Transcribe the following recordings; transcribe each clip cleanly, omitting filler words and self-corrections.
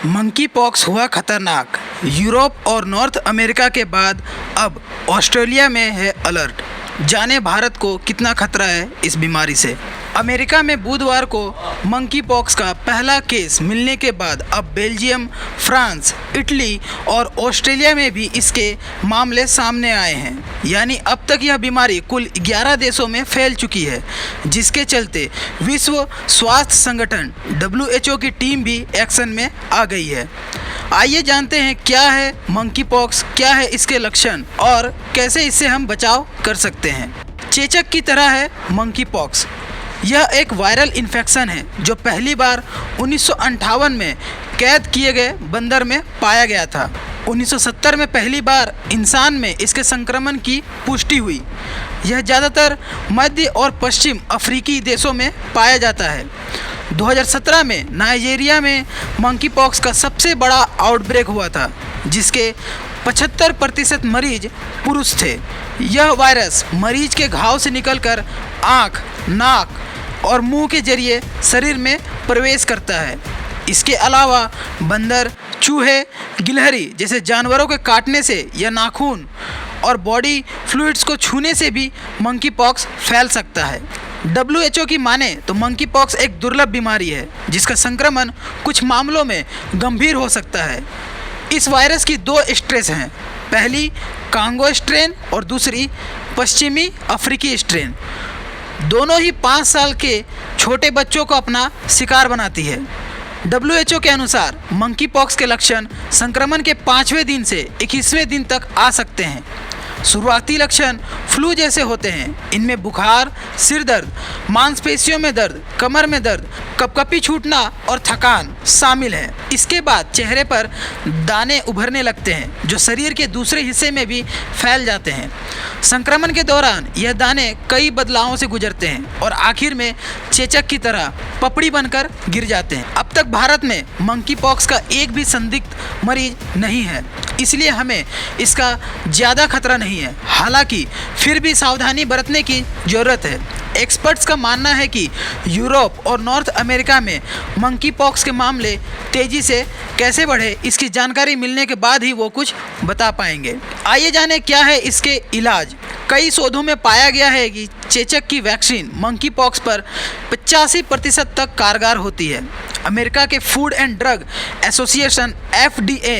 Monkey pox हुआ खतरनाक। Europe और नॉर्थ अमेरिका के बाद अब ऑस्ट्रेलिया में है अलर्ट। जाने भारत को कितना खतरा है इस बीमारी से। अमेरिका में बुधवार को मंकी पॉक्स का पहला केस मिलने के बाद अब बेल्जियम, फ्रांस, इटली और ऑस्ट्रेलिया में भी इसके मामले सामने आए हैं। यानी अब तक यह बीमारी कुल 11 देशों में फैल चुकी है, जिसके चलते विश्व स्वास्थ्य संगठन WHO की टीम भी एक्शन में आ गई है। आइए जानते हैं क्या है मंकी पॉक्स, क्या है इसके लक्षण और कैसे इससे हम बचाव कर सकते हैं। चेचक की तरह है मंकी पॉक्स। यह एक वायरल इन्फेक्शन है जो पहली बार 1958 में कैद किए गए बंदर में पाया गया था। 1970 में पहली बार इंसान में इसके संक्रमण की पुष्टि हुई। यह ज़्यादातर मध्य और पश्चिम अफ्रीकी देशों में पाया जाता है। 2017 में नाइजीरिया में मंकी पॉक्स का सबसे बड़ा आउटब्रेक हुआ था, जिसके 75% मरीज पुरुष थे। यह वायरस मरीज के घाव से निकलकर आँख, नाक और मुंह के जरिए शरीर में प्रवेश करता है। इसके अलावा बंदर, चूहे, गिलहरी जैसे जानवरों के काटने से या नाखून और बॉडी फ्लूइड्स को छूने से भी मंकी पॉक्स फैल सकता है। WHO की माने तो मंकी पॉक्स एक दुर्लभ बीमारी है, जिसका संक्रमण कुछ मामलों में गंभीर हो सकता है। इस वायरस की 2 स्ट्रेन हैं, पहली कांगो स्ट्रेन और दूसरी पश्चिमी अफ्रीकी स्ट्रेन। दोनों ही 5 साल के छोटे बच्चों को अपना शिकार बनाती है। WHO के अनुसार मंकी पॉक्स के लक्षण संक्रमण के 5वें दिन से 21वें दिन तक आ सकते हैं। शुरुआती लक्षण फ्लू जैसे होते हैं। इनमें बुखार, सिर दर्द, मांसपेशियों में दर्द, कमर में दर्द, कपकपी छूटना और थकान शामिल है। इसके बाद चेहरे पर दाने उभरने लगते हैं, जो शरीर के दूसरे हिस्से में भी फैल जाते हैं। संक्रमण के दौरान यह दाने कई बदलावों से गुजरते हैं और आखिर में चेचक की तरह पपड़ी बनकर गिर जाते हैं। अब तक भारत में मंकी पॉक्स का एक भी संदिग्ध मरीज नहीं है, इसलिए हमें इसका ज़्यादा खतरा नहीं है। हालांकि फिर भी सावधानी बरतने की ज़रूरत है। एक्सपर्ट्स का मानना है कि यूरोप और नॉर्थ अमेरिका में मंकी पॉक्स के मामले तेज़ी से कैसे बढ़े, इसकी जानकारी मिलने के बाद ही वो कुछ बता पाएंगे। आइए जानें क्या है इसके इलाज। कई शोधों में पाया गया है कि चेचक की वैक्सीन मंकी पॉक्स पर 85% तक कारगर होती है। अमेरिका के food and drug association FDA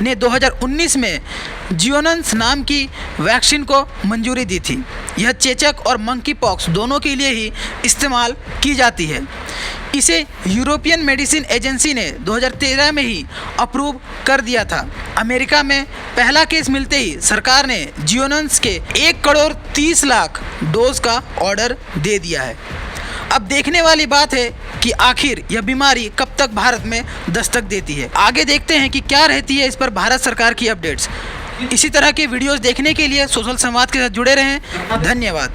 ने 2019 में जियोनस नाम की वैक्सीन को मंजूरी दी थी। यह चेचक और मंकी पॉक्स दोनों के लिए ही इस्तेमाल की जाती है। इसे यूरोपियन मेडिसिन एजेंसी ने 2013 में ही अप्रूव कर दिया था। अमेरिका में पहला केस मिलते ही सरकार ने जियोनस के 1,30,00,000 डोज का ऑर्डर दे दिया है। अब देखने वाली बात है कि आखिर यह बीमारी कब तक भारत में दस्तक देती है। आगे देखते हैं कि क्या रहती है इस पर भारत सरकार की अपडेट्स। इसी तरह के वीडियोस देखने के लिए सोशल संवाद के साथ जुड़े रहें। धन्यवाद।